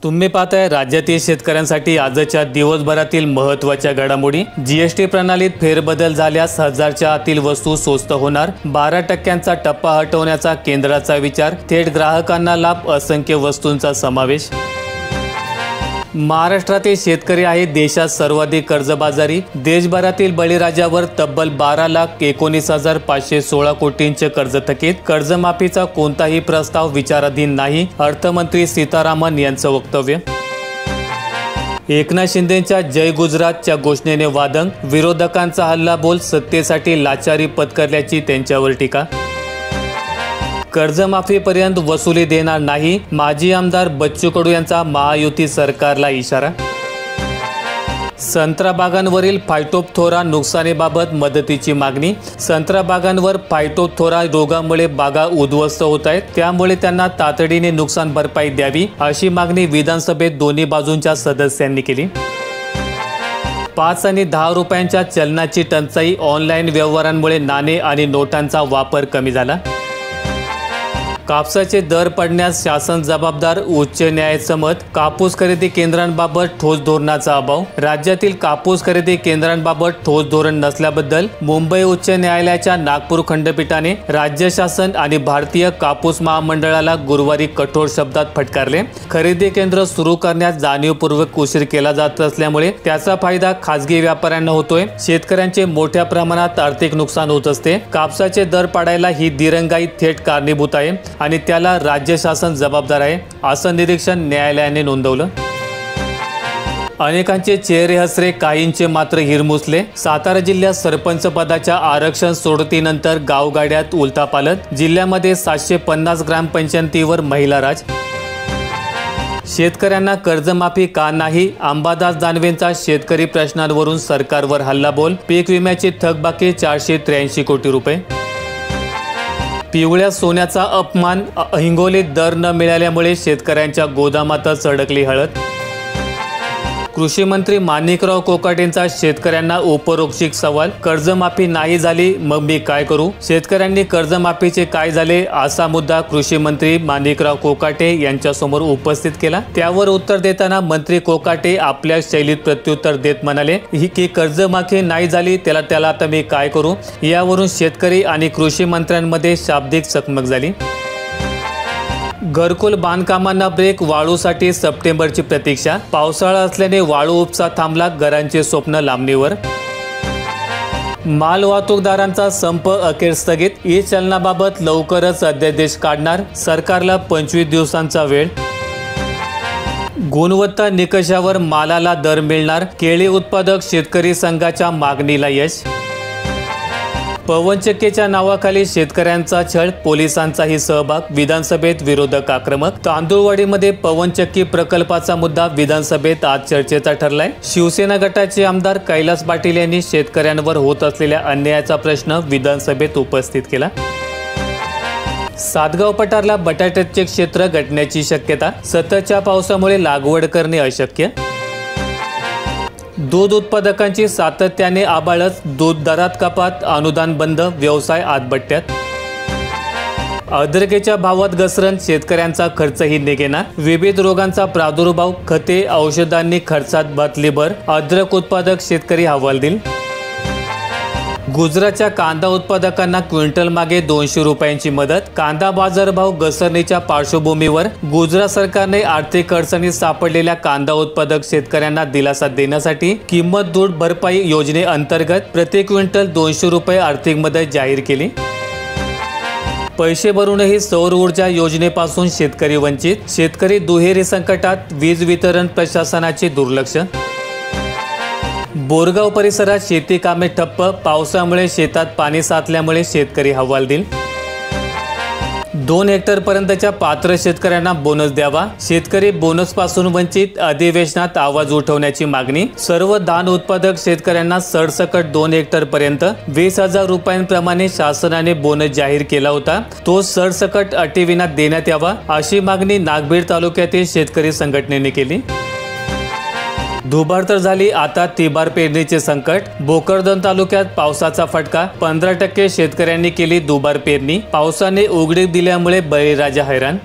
तुम्ही पाहताय राज्यातील शेतकऱ्यांसाठी आजच्या दिवसभरातील महत्त्वाच्या घडामोडी। जीएसटी प्रणालीत फेरबदल झाल्यास हजारच्या आतील वस्तू स्वस्त होणार। 12% टप्पा हटवण्याचा केंद्राचा विचार। थेट ग्राहकांना लाभ, असंख्य वस्तूंचा समावेश। महाराष्ट्रातील शेतकरी आहे देशात सर्वाधिक कर्जबाजारी। देशभरातील बळीराजावर तब्बल 12,19,516 कोटींचे कर्ज थकीत। कर्जमाफीचा कोणताही प्रस्ताव विचाराधीन नाही, अर्थमंत्री सीतारामन यांचं वक्तव्य। एकनाथ शिंदेंच्या जय गुजरातच्या घोषणेने वादंग। विरोधकांचा हल्लाबोल, सत्तेसाठी लाचारी पत्करल्याची त्यांच्यावर टीका। कर्जमाफीपर्यंत वसुली देणार नाही, माजी आमदार बच्चू कडू यांचा महायुती सरकारला इशारा। संत्रा बागांवरील फायटोप्थोरा नुकसानीबाबत मदतीची मागणी। संत्रा बागांवर फायटोप्थोरा रोगामुळे बागा उद्ध्वस्त होत आहेत, त्यामुळे त्यांना तातडीने नुकसान भरपाई द्यावी, अशी मागणी विधानसभेत दोन्ही बाजूंच्या सदस्यांनी केली। 5 आणि 10 रुपयांच्या चलनाची टंचाई। ऑनलाईन व्यवहारांमुळे नाणे आणि नोटांचा वापर कमी झाला। कापसाचे दर पडण्यास शासन जबाबदार, उच्च न्यायालयाचं मत। कापूस खरेदी केंद्रांबाबत ठोस धोरणाचा अभाव। राज्यातील कापूस खरेदी केंद्रांबाबत ठोस धोरण नसल्याबद्दल मुंबई उच्च न्यायालयाच्या नागपूर खंडपीठाने राज्य शासन आणि भारतीय कापूस महामंडळाला गुरुवारी कठोर शब्दात फटकारले। खरेदी केंद्र सुरू करण्यास जाणीवपूर्वक उशीर केला जात असल्यामुळे त्याचा फायदा खासगी व्यापाऱ्यांना होतोय। शेतकऱ्यांचे मोठ्या प्रमाणात आर्थिक नुकसान होत असते। कापसाचे दर पाडायला ही दिरंगाई थेट कारणीभूत आहे आणि त्याला राज्य शासन जबाबदार आहे, असं निरीक्षण न्यायालयाने नोंदवलं। अनेकांचे चेहरे हसरे, काहींचे मात्र हिरमुसले। सातारा जिल्ह्यात सरपंच पदाच्या आरक्षण सोडतीनंतर गावगाड्यात उलथापालथ। जिल्ह्यामध्ये 750 ग्रामपंचायतीवर महिला राज। शेतकऱ्यांना कर्जमाफी का नाही? अंबादास दानवेंचा शेतकरी प्रश्नांवरून सरकारवर हल्लाबोल। पीक विम्याची थकबाकी 483 कोटी रुपये। पिवळ्या सोन्याचा अपमान। हिंगोलीत दर न मिळाल्यामुळे शेतकऱ्यांच्या गोदामातच अडकली हळद। कृषी मंत्री माणिकराव कोकाटेंचा शेतकऱ्यांना उपरोक्षिक सवाल। कर्जमाफी नाही झाली मग मी काय करू? शेतकऱ्यांनी कर्जमाफीचे काय झाले असा मुद्दा कृषी मंत्री माणिकराव कोकाटे यांच्यासमोर उपस्थित केला। त्यावर उत्तर देताना मंत्री कोकाटे आपल्या शैलीत प्रत्युत्तर देत म्हणाले की कर्जमाफी नाही झाली त्याला आता मी काय करू? यावरून शेतकरी आणि कृषी मंत्र्यांमध्ये शाब्दिक चकमक झाली। घरकुल बांधकामांना ब्रेक। वाळूसाठी सप्टेंबरची प्रतीक्षा। पावसाळा असल्याने वाळू उपसा थांबला, घरांचे स्वप्न लांबणीवर। माल वाहतूकदारांचा संप अखेर स्थगित। ई चलनाबाबत लवकरच अध्यादेश काढणार, सरकारला 25 दिवसांचा वेळ। गुणवत्ता निकषावर मालाला दर मिळणार। केळी उत्पादक शेतकरी संघाच्या मागणीला यश। पवनचक्कीच्या नावाखाली शेतकऱ्यांचा छळ, पोलिसांचाही सहभाग। विधानसभेत विरोधक आक्रमक। तांदूळवाडीमध्ये पवनचक्की प्रकल्पाचा मुद्दा विधानसभेत आज चर्चेचा ठरलाय। शिवसेना गटाचे आमदार कैलास पाटील यांनी शेतकऱ्यांवर होत असलेल्या अन्यायाचा प्रश्न विधानसभेत उपस्थित केला। सातगाव पठारला बटाट्याचे क्षेत्र घटण्याची शक्यता। सततच्या पावसामुळे लागवड करणे अशक्य। दूध उत्पादकांची सातत्याने आबाळच। दूध दरात कपात, अनुदान बंद, व्यवसाय आतबट्ट्यात। अद्रकेच्या भावात घसरण, शेतकऱ्यांचा खर्चही निघेना। विविध रोगांचा प्रादुर्भाव, खते औषधांनी खर्चात घातली भर। अद्रक उत्पादक शेतकरी हवालदिल। गुजरातच्या कांदा उत्पादकांना क्विंटल मागे 200 रुपयांची मदत। कांदा बाजारभाव घसरणीच्या पार्श्वभूमीवर गुजरात सरकारने आर्थिक अडचणीत सापडलेल्या कांदा उत्पादक शेतकऱ्यांना दिलासा देण्यासाठी किंमत दूध भरपाई योजनेअंतर्गत प्रति क्विंटल 200 रुपये आर्थिक मदत जाहीर केली। पैसे भरूनही सौर ऊर्जा योजनेपासून शेतकरी वंचित। शेतकरी दुहेरी संकटात, वीज वितरण प्रशासनाचे दुर्लक्ष। बोरगाव परिसरात शेती कामे ठप्प। पावसामुळे शेतात पाणी साचल्यामुळे शेतकरी हवालदिल। 2 हेक्टरपर्यंतच्या पात्र शेतकऱ्यांना बोनस द्यावा। शेतकरी बोनसपासून वंचित। अधिवेशनात आवाज उठवण्याची मागणी। सर्व धान उत्पादक शेतकऱ्यांना सरसकट 2 हेक्टरपर्यंत 20,000 रुपयांप्रमाणे शासनाने बोनस जाहीर केला होता, तो सरसकट अटीविना देण्यात यावा, अशी मागणी नागभीड तालुक्यातील शेतकरी संघटनेने केली। दुबार तर झाली, आता तिबार पेरणीचे संकट। भोकरदन तालुक्यात पावसाचा फटका। 15% शेतकऱ्यांनी केली दुबार पेरणी। पावसाने उघडीप दिल्यामुळे बळीराजा हैराण।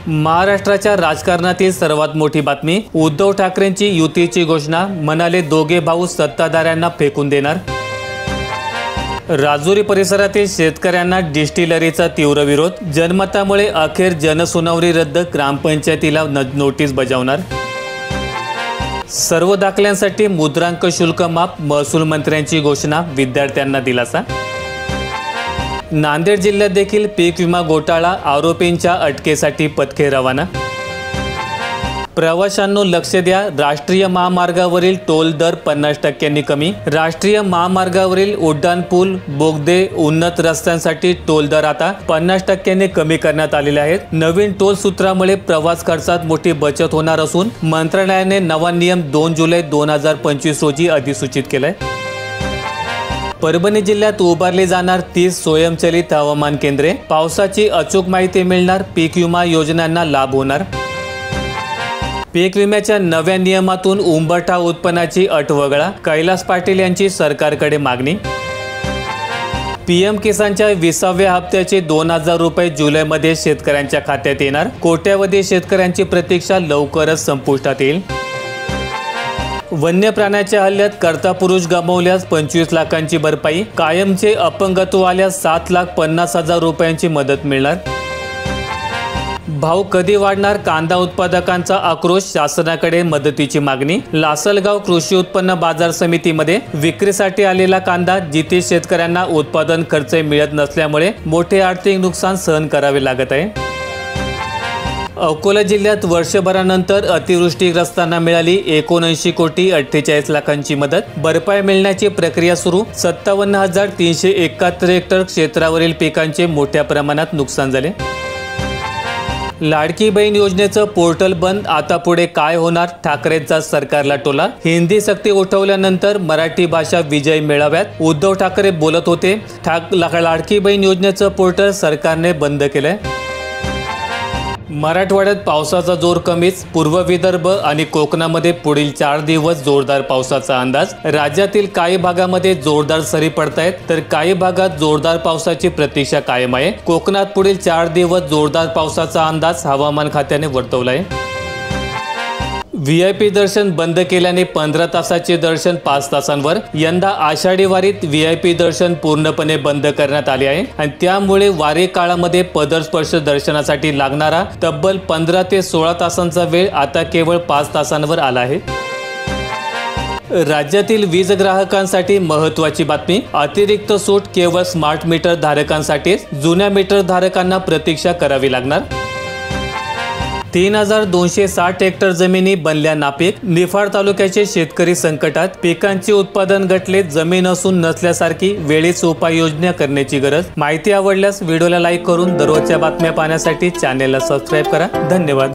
महाराष्ट्राच्या राजकारणातील सर्वात मोठी बातमी, उद्धव ठाकरेंची युतीची घोषणा, म्हणाले दोघे भाऊ सत्ताधाऱ्यांना फेकून देणार। राजुरी परिसरातील शेतकऱ्यांना डिस्टिलरीचा तीव्र विरोध, जनमतामुळे अखेर जनसुनावणी रद्द, ग्रामपंचायतीला नोटीस बजावणार। सर्व दाखल्यांसाठी मुद्रांक शुल्क माफ, महसूल मंत्र्यांची घोषणा, विद्यार्थ्यांना दिलासा। नांदेड जिल्ह्यात देखील पीक विमा घोटाळा, आरोपींच्या अटकेसाठी पथके रवाना। प्रवाशांनो लक्ष द्या, राष्ट्रीय महामार्गावरील टोल दर 50% कमी। राष्ट्रीय महामार्गावरील उड्डाण पूल, बोगदे, उन्नत रस्त्यांसाठी टोल दर आता 50% कमी करण्यात आलेले आहेत। नवीन टोल सूत्रामुळे प्रवास खर्चात मोठी बचत होणार असून मंत्रालयाने नवा नियम 2 जुलै 2025 रोजी अधिसूचित केलाय। परभणी जिल्ह्यात उभारली जाणार 30 स्वयंचलित हवामान केंद्रे, पावसाची अचूक माहिती मिळणार, पीक विमा योजनांना लाभ होणार। पीक विम्याच्या नव्या नियमातून उंबरठा उत्पन्नाची अट वगळा, कैलास पाटील यांची सरकारकडे मागणी। पीएम किसानच्या 20व्या हप्त्याचे 2000 रुपये जुलैमध्ये शेतकऱ्यांच्या खात्यात येणार, कोट्यावधी शेतकऱ्यांची प्रतीक्षा लवकरच संपुष्टात येईल। वन्य प्राण्याच्या हल्ल्यात कर्ता पुरुष गमावल्यास 25 लाखांची भरपाई, कायमचे अपंगत्व आल्यास 7,50,000 रुपयांची मदत मिळणार। भाव कधी वाढणार, कांदा उत्पादकांचा आक्रोश, शासनाकडे मदतीची मागणी। लासलगाव कृषी उत्पन्न बाजार समितीमध्ये विक्रीसाठी आलेला कांदा, जिथे शेतकऱ्यांना उत्पादन खर्च मिळत नसल्यामुळे मोठे आर्थिक नुकसान सहन करावे लागत आहे। अकोला जिल्ह्यात वर्षभरानंतर अतिवृष्टीग्रस्तांना मिळाली 79 कोटी 48 लाखांची मदत, भरपाई मिळण्याची प्रक्रिया सुरू। 57,371 हेक्टर क्षेत्रावरील पिकांचे मोठ्या प्रमाणात नुकसान झाले। लाडकी बहीण योजनेचं पोर्टल बंद, आता पुढे काय होणार, ठाकरेंचा सरकारला टोला। हिंदी सक्ती उठवल्यानंतर मराठी भाषा विजय मेळाव्यात उद्धव ठाकरे बोलत होते। लाडकी बहीण योजनेचं पोर्टल सरकारने बंद केलंय। मराठवाड्यात पावसाचा जोर कमीच, पूर्व विदर्भ आणि कोकणामध्ये पुढील 4 दिवस जोरदार पावसाचा अंदाज। राज्यातील काही भागामध्ये जोरदार सरी पडतायत, तर काही भागात जोरदार पावसाची प्रतीक्षा कायम आहे। कोकणात पुढील 4 दिवस जोरदार पावसाचा अंदाज हवामान खात्याने वर्तवलाय। VIP दर्शन बंद केल्याने 15 तासाचे दर्शन 5 तासांवर। यंदा आषाढी वारीत VIP दर्शन पूर्णपणे बंद करण्यात आले आहे आणि त्यामुळे वारी काळामध्ये पदरस्पर्श दर्शनासाठी लागणारा तब्बल 15 ते 16 तासांचा वेळ आता केवळ 5 तासांवर आला आहे। राज्यातील वीज ग्राहकांसाठी महत्त्वाची बातमी, अतिरिक्त सूट केवळ स्मार्ट मीटर धारकांसाठीच, जुन्या मीटर धारकांना प्रतीक्षा करावी लागणार। 3,260 हेक्टर जमिनी बनल्या नापीक, निफाड तालुक्याचे शेतकरी संकटात, पिकांचे उत्पादन घटले, जमीन असून नसल्यासारखी, वेळीच उपाययोजना करण्याची गरज। माहिती आवडल्यास व्हिडिओला लाईक करून दररोजच्या बातम्या पाहण्यासाठी चॅनेलला सबस्क्राईब करा। धन्यवाद।